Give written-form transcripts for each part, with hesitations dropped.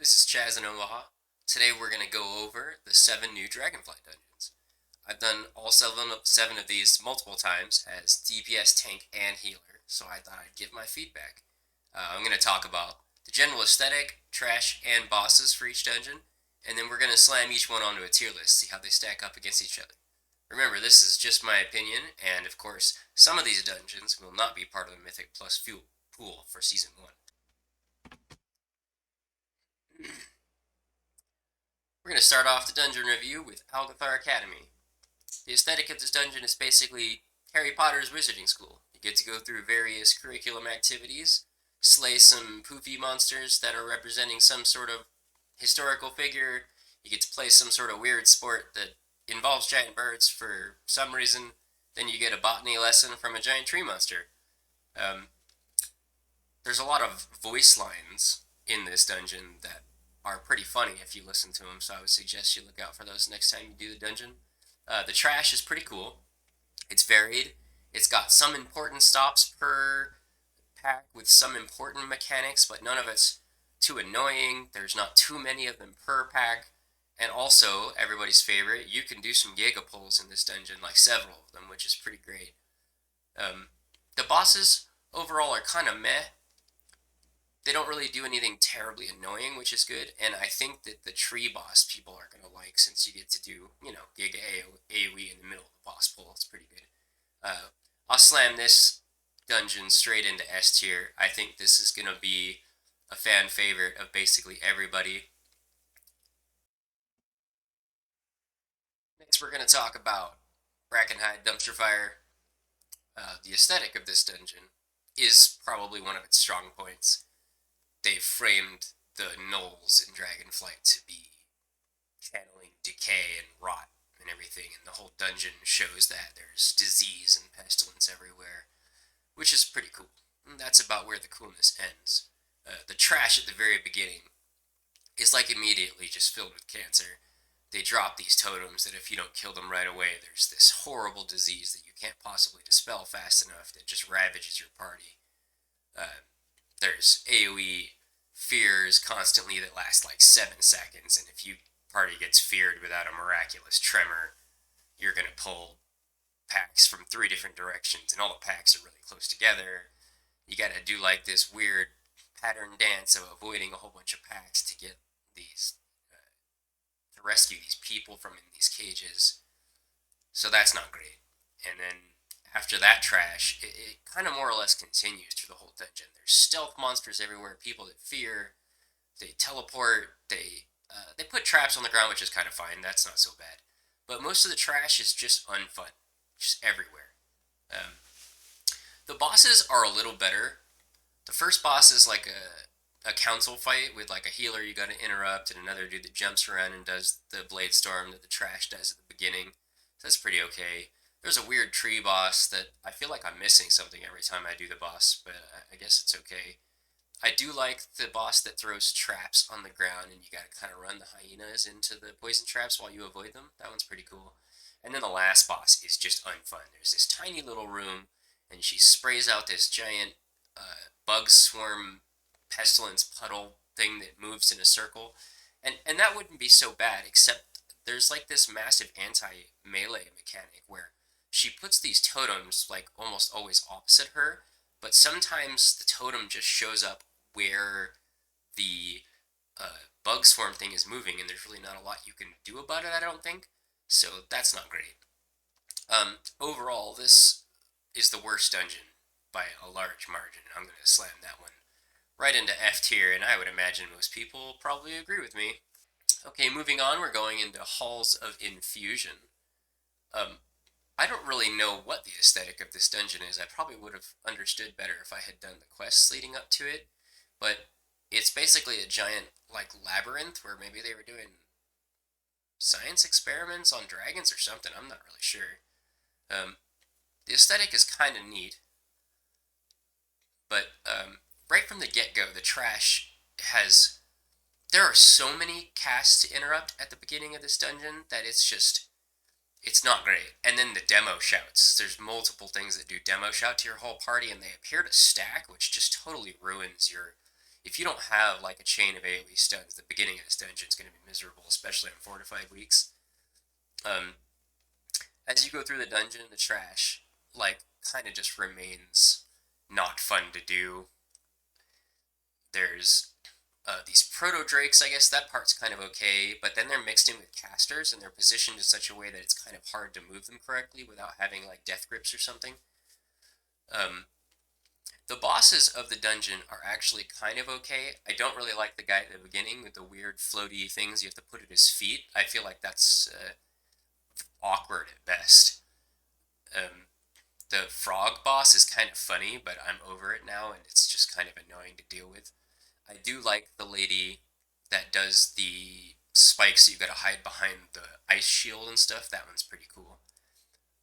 this is Chaz in Omaha. Today we're going to go over the 7 new Dragonflight dungeons. I've done all seven of these multiple times as DPS, tank, and healer, so I thought I'd give my feedback. I'm going to talk about the general aesthetic, trash, and bosses for each dungeon, and then we're going to slam each one onto a tier list, see how they stack up against each other. Remember, this is just my opinion, and of course, some of these dungeons will not be part of the Mythic Plus fuel pool for Season 1. We're going to start off the dungeon review with Algethar Academy. The aesthetic of this dungeon is basically Harry Potter's wizarding school. You get to go through various curriculum activities, slay some poofy monsters that are representing some sort of historical figure. You get to play some sort of weird sport that involves giant birds for some reason. Then you get a botany lesson from a giant tree monster. There's a lot of voice lines in this dungeon that are pretty funny if you listen to them, so I would suggest you look out for those next time you do the dungeon. The trash is pretty cool. It's varied. It's got some important stops per pack with some important mechanics, but none of it's too annoying. There's not too many of them per pack. And also, everybody's favorite, you can do some Giga pulls in this dungeon, like several of them, which is pretty great. The bosses overall are kind of meh. They don't really do anything terribly annoying, which is good, and I think that the tree boss people are going to like, since you get to do, Giga AoE in the middle of the boss pull. It's pretty good. I'll slam this dungeon straight into S tier. I think this is going to be a fan favorite of basically everybody. Next, we're going to talk about Brackenhide Dumpsterfire. The aesthetic of this dungeon is probably one of its strong points. They've framed the gnolls in Dragonflight to be channeling decay and rot and everything, and the whole dungeon shows that there's disease and pestilence everywhere, which is pretty cool. And that's about where the coolness ends. The trash at the very beginning is like immediately just filled with cancer. They drop these totems that if you don't kill them right away, there's this horrible disease that you can't possibly dispel fast enough that just ravages your party. There's AoE fears constantly that last like 7 seconds, and if your party gets feared without a miraculous tremor, you're going to pull packs from 3 different directions, and all the packs are really close together. You got to do like this weird pattern dance of avoiding a whole bunch of packs to get these, to rescue these people from in these cages. So that's not great. And then after that trash, it kind of more or less continues through the whole dungeon. There's stealth monsters everywhere, people that fear, they teleport, they put traps on the ground, which is kind of fine. That's not so bad. But most of the trash is just unfun, just everywhere. The bosses are a little better. The first boss is like a council fight with like a healer you gotta interrupt and another dude that jumps around and does the blade storm that the trash does at the beginning. So that's pretty okay. There's a weird tree boss that I feel like I'm missing something every time I do the boss, but I guess it's okay. I do like the boss that throws traps on the ground and you gotta kind of run the hyenas into the poison traps while you avoid them. That one's pretty cool. And then the last boss is just unfun. There's this tiny little room and she sprays out this giant bug swarm pestilence puddle thing that moves in a circle. And that wouldn't be so bad, except there's like this massive anti-melee mechanic where she puts these totems like almost always opposite her, but sometimes the totem just shows up where the bug swarm thing is moving, and there's really not a lot you can do about it, I don't think. So that's not great. Overall, this is the worst dungeon by a large margin. I'm going to slam that one right into F tier, and I would imagine most people probably agree with me. Okay, moving on, we're going into Halls of Infusion. I don't really know what the aesthetic of this dungeon is. I probably would have understood better if I had done the quests leading up to it, but it's basically a giant, like, labyrinth where maybe they were doing science experiments on dragons or something. I'm not really sure. The aesthetic is kind of neat, but right from the get-go, the trash has... There are so many casts to interrupt at the beginning of this dungeon that it's not great. And then the demo shouts. There's multiple things that do demo shout to your whole party, and they appear to stack, which just totally ruins your if you don't have like a chain of AoE stuns, the beginning of this dungeon is going to be miserable, especially on fortified weeks. As you go through the dungeon, the trash like kind of just remains not fun to do. There's these proto drakes, I guess that part's kind of okay, but then they're mixed in with casters and they're positioned in such a way that it's kind of hard to move them correctly without having like death grips or something. The bosses of the dungeon are actually kind of okay. I don't really like the guy at the beginning with the weird floaty things you have to put at his feet. I feel like that's awkward at best. The frog boss is kind of funny, but I'm over it now, and it's just kind of annoying to deal with. I do like the lady that does the spikes that you gotta hide behind the ice shield and stuff. That one's pretty cool.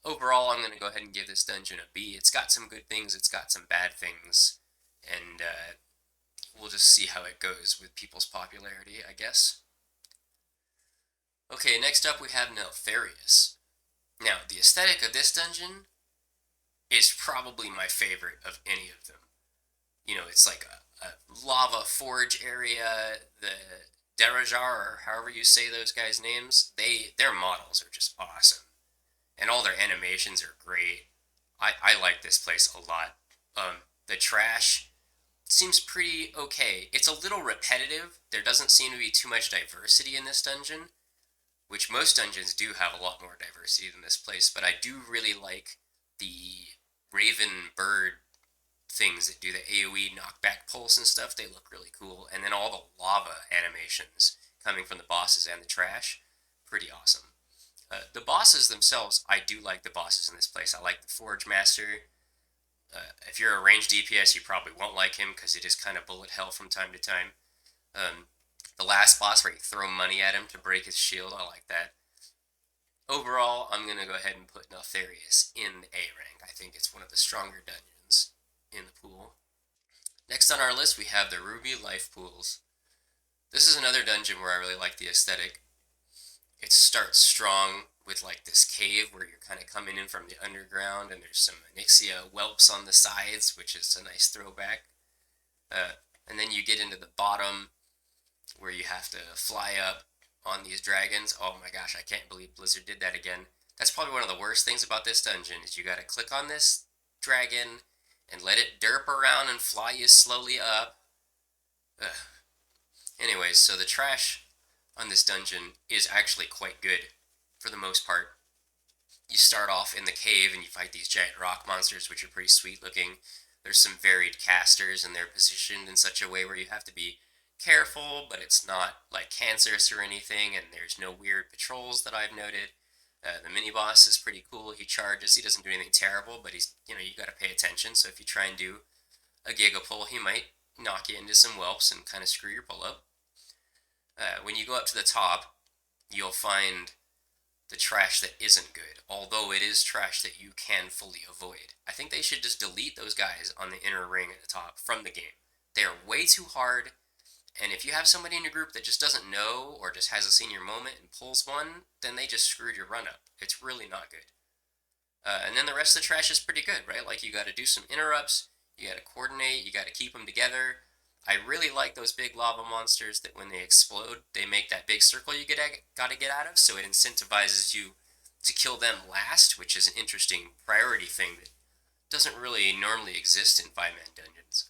Overall, I'm going to go ahead and give this dungeon a B. It's got some good things, it's got some bad things, and we'll just see how it goes with people's popularity, I guess. Okay, next up we have Neltharius. Now, the aesthetic of this dungeon is probably my favorite of any of them. You know, it's like a lava forge area, the Derajar, or however you say those guys' names, their models are just awesome. And all their animations are great. I like this place a lot. The trash seems pretty okay. It's a little repetitive. There doesn't seem to be too much diversity in this dungeon, which most dungeons do have a lot more diversity than this place, but I do really like the raven bird things that do the AoE knockback pulse and stuff. They look really cool. And then all the lava animations coming from the bosses and the trash, pretty awesome. The bosses themselves, I do like the bosses in this place. I like the Forge Master. If you're a ranged DPS, you probably won't like him because it is kind of bullet hell from time to time. The last boss where you throw money at him to break his shield, I like that. Overall, I'm going to go ahead and put Neltharius in the A rank. I think it's one of the stronger dungeons in the pool. Next on our list, we have the Ruby Life Pools. This is another dungeon where I really like the aesthetic. It starts strong with like this cave where you're kind of coming in from the underground, and there's some Onyxia whelps on the sides, which is a nice throwback. And then you get into the bottom where you have to fly up on these dragons. Oh my gosh, I can't believe Blizzard did that again. That's probably one of the worst things about this dungeon is you gotta click on this dragon and let it derp around and fly you slowly up. Ugh. Anyways, so the trash on this dungeon is actually quite good for the most part. You start off in the cave and you fight these giant rock monsters, which are pretty sweet looking. There's some varied casters and they're positioned in such a way where you have to be careful, but it's not like cancerous or anything, and there's no weird patrols that I've noted. The mini boss is pretty cool. He charges. He doesn't do anything terrible, but he's, you got to pay attention. So if you try and do a giga pull, he might knock you into some whelps and kind of screw your pull up. When you go up to the top, you'll find the trash that isn't good, although it is trash that you can fully avoid. I think they should just delete those guys on the inner ring at the top from the game. They are way too hard, and if you have somebody in your group that just doesn't know or just has a senior moment and pulls one, then they just screwed your run up. It's really not good. And then the rest of the trash is pretty good, right? Like you got to do some interrupts, you got to coordinate, you got to keep them together. I really like those big lava monsters that when they explode, they make that big circle you got to get out of, so it incentivizes you to kill them last, which is an interesting priority thing that doesn't really normally exist in 5-man dungeons.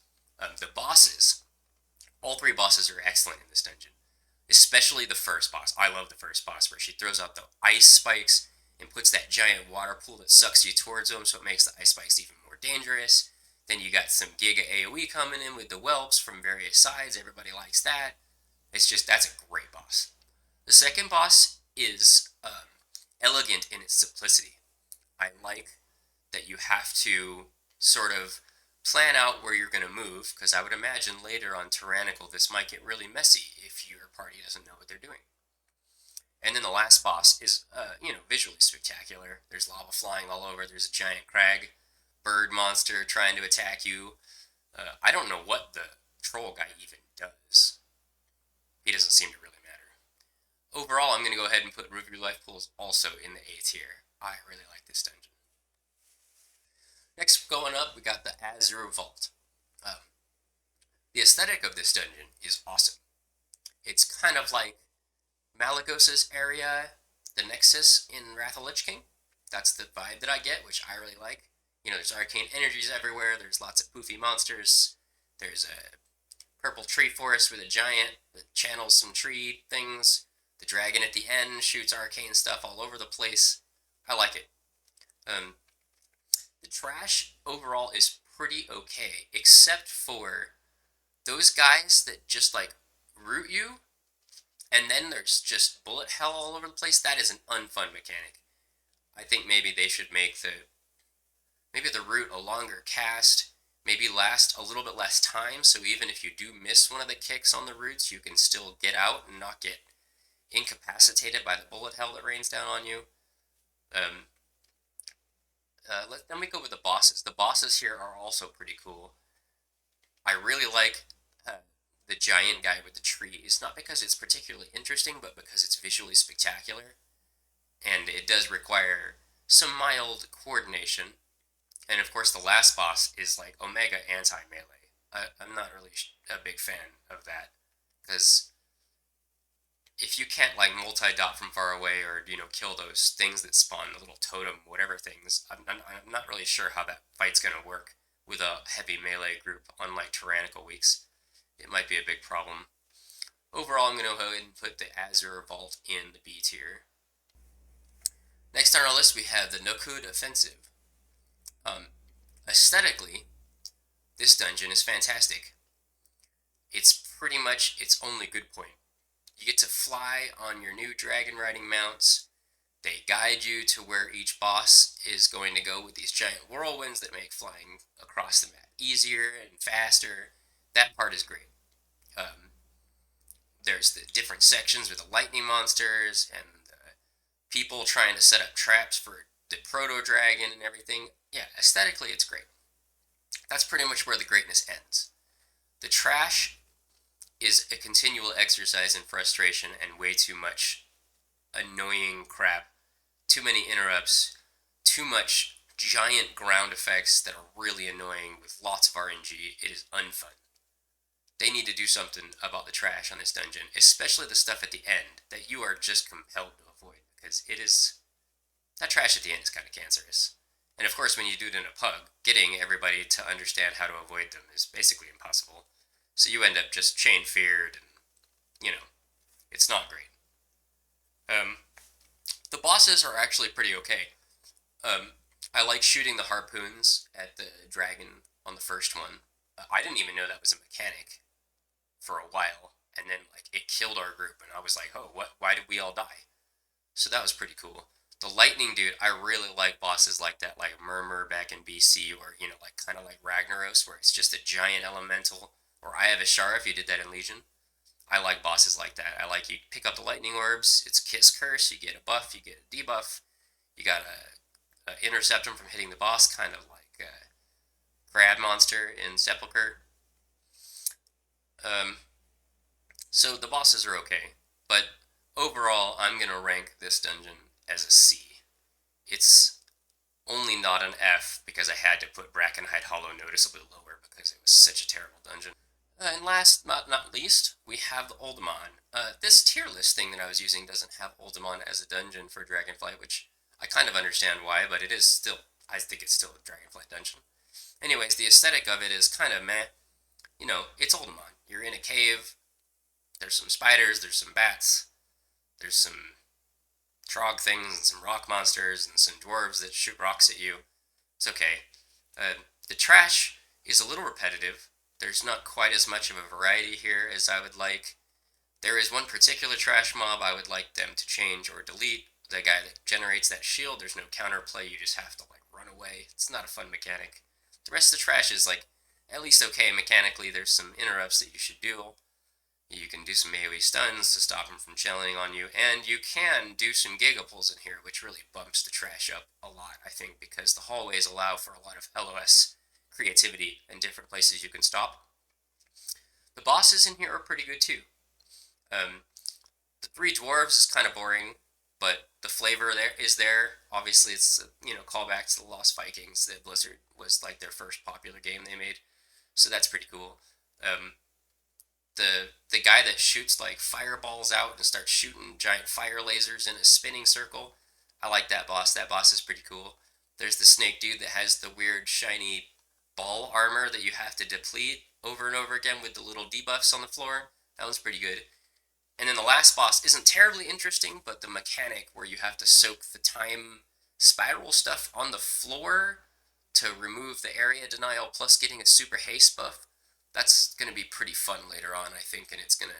The bosses, all 3 bosses are excellent in this dungeon, especially the first boss. I love the first boss where she throws out the ice spikes and puts that giant water pool that sucks you towards them, so it makes the ice spikes even more dangerous. Then you got some Giga AoE coming in with the whelps from various sides. Everybody likes that. That's a great boss. The second boss is elegant in its simplicity. I like that you have to sort of plan out where you're going to move, because I would imagine later on Tyrannical this might get really messy if your party doesn't know what they're doing. And then the last boss is, visually spectacular. There's lava flying all over. There's a giant crag bird monster trying to attack you. I don't know what the troll guy even does. He doesn't seem to really matter. Overall, I'm going to go ahead and put Ruby Life Pools also in the A tier. I really like this dungeon. Next, going up, we got the Azure Vault. The aesthetic of this dungeon is awesome. It's kind of like Malagos's area, the Nexus in Wrath of Lich King. That's the vibe that I get, which I really like. You know, there's arcane energies everywhere, there's lots of poofy monsters, there's a purple tree forest with a giant that channels some tree things. The dragon at the end shoots arcane stuff all over the place. I like it. Um, the trash overall is pretty okay, except for those guys that just like root you, and then there's just bullet hell all over the place. That is an unfun mechanic. I think maybe they should make the root a longer cast, maybe last a little bit less time, so even if you do miss one of the kicks on the roots, you can still get out and not get incapacitated by the bullet hell that rains down on you. Then we go with the bosses. The bosses here are also pretty cool. I really like the giant guy with the trees, not because it's particularly interesting, but because it's visually spectacular. And it does require some mild coordination. And of course, the last boss is like Omega anti-melee. I'm not really a big fan of that, because if you can't like multi-dot from far away, or kill those things that spawn the little totem whatever things, I'm not really sure how that fight's gonna work with a heavy melee group, unlike tyrannical weeks. It might be a big problem. Overall, I'm gonna go ahead and put the Azure Vault in the B tier. Next on our list, we have the Nokhud Offensive. Aesthetically, this dungeon is fantastic. It's pretty much its only good point. You get to fly on your new dragon riding mounts. They guide you to where each boss is going to go with these giant whirlwinds that make flying across the map easier and faster. That part is great. There's the different sections with the lightning monsters and people trying to set up traps for the proto-dragon and everything. Yeah, aesthetically it's great. That's pretty much where the greatness ends. The trash is a continual exercise in frustration and way too much annoying crap. Too many interrupts, too much giant ground effects that are really annoying with lots of RNG. It is unfun. They need to do something about the trash on this dungeon, especially the stuff at the end that you are just compelled to avoid, because that trash at the end is kind of cancerous. And of course, when you do it in a pug, getting everybody to understand how to avoid them is basically impossible. So you end up just chain-feared, and, it's not great. The bosses are actually pretty okay. I like shooting the harpoons at the dragon on the first one. I didn't even know that was a mechanic for a while, and then it killed our group, and I was like, oh, what? Why did we all die? So that was pretty cool. The lightning dude, I really like bosses like that, like Murmur back in BC, or kind of like Ragnaros, where it's just a giant elemental, or I Have Ashara if you did that in Legion. I like bosses like that. I like you pick up the lightning orbs, it's Kiss Curse, you get a buff, you get a debuff, you got to intercept them from hitting the boss, kind of like Crab Monster in Sepulchre. So the bosses are okay, but overall, I'm going to rank this dungeon as a C. It's only not an F because I had to put Brackenhide Hollow noticeably lower because it was such a terrible dungeon. And last but not least, we have the Uldaman. This tier list thing that I was using doesn't have Uldaman as a dungeon for Dragonflight, which I kind of understand why, but I think it's still a Dragonflight dungeon. Anyways, the aesthetic of it is kind of meh. It's Uldaman. You're in a cave, there's some spiders, there's some bats, there's some trog things and some rock monsters and some dwarves that shoot rocks at you. It's okay. The trash is a little repetitive. There's not quite as much of a variety here as I would like. There is one particular trash mob I would like them to change or delete. The guy that generates that shield, there's no counterplay, you just have to run away. It's not a fun mechanic. The rest of the trash is at least okay mechanically. There's some interrupts that you should do. You can do some AoE stuns to stop them from chilling on you, and you can do some gigapulls in here, which really bumps the trash up a lot, I think, because the hallways allow for a lot of LOS creativity and different places you can stop. The bosses in here are pretty good too. The three dwarves is kind of boring, but the flavor there. Obviously, it's callback to the Lost Vikings. That Blizzard was their first popular game they made, so that's pretty cool. The guy that shoots like fireballs out and starts shooting giant fire lasers in a spinning circle. I like that boss. That boss is pretty cool. There's the snake dude that has the weird shiny ball armor that you have to deplete over and over again with the little debuffs on the floor. That one's pretty good. And then the last boss isn't terribly interesting, but the mechanic where you have to soak the time spiral stuff on the floor to remove the area denial plus getting a super haste buff, that's going to be pretty fun later on, I think, and it's going to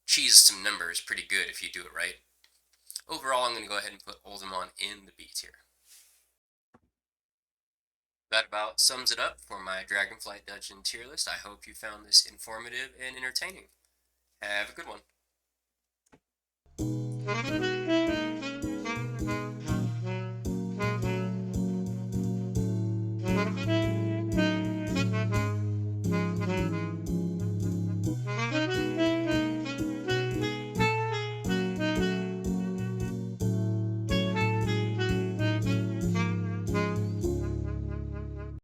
cheese some numbers pretty good if you do it right. Overall, I'm going to go ahead and put Uldaman in the B tier. That about sums it up for my Dragonflight Dungeon tier list. I hope you found this informative and entertaining. Have a good one.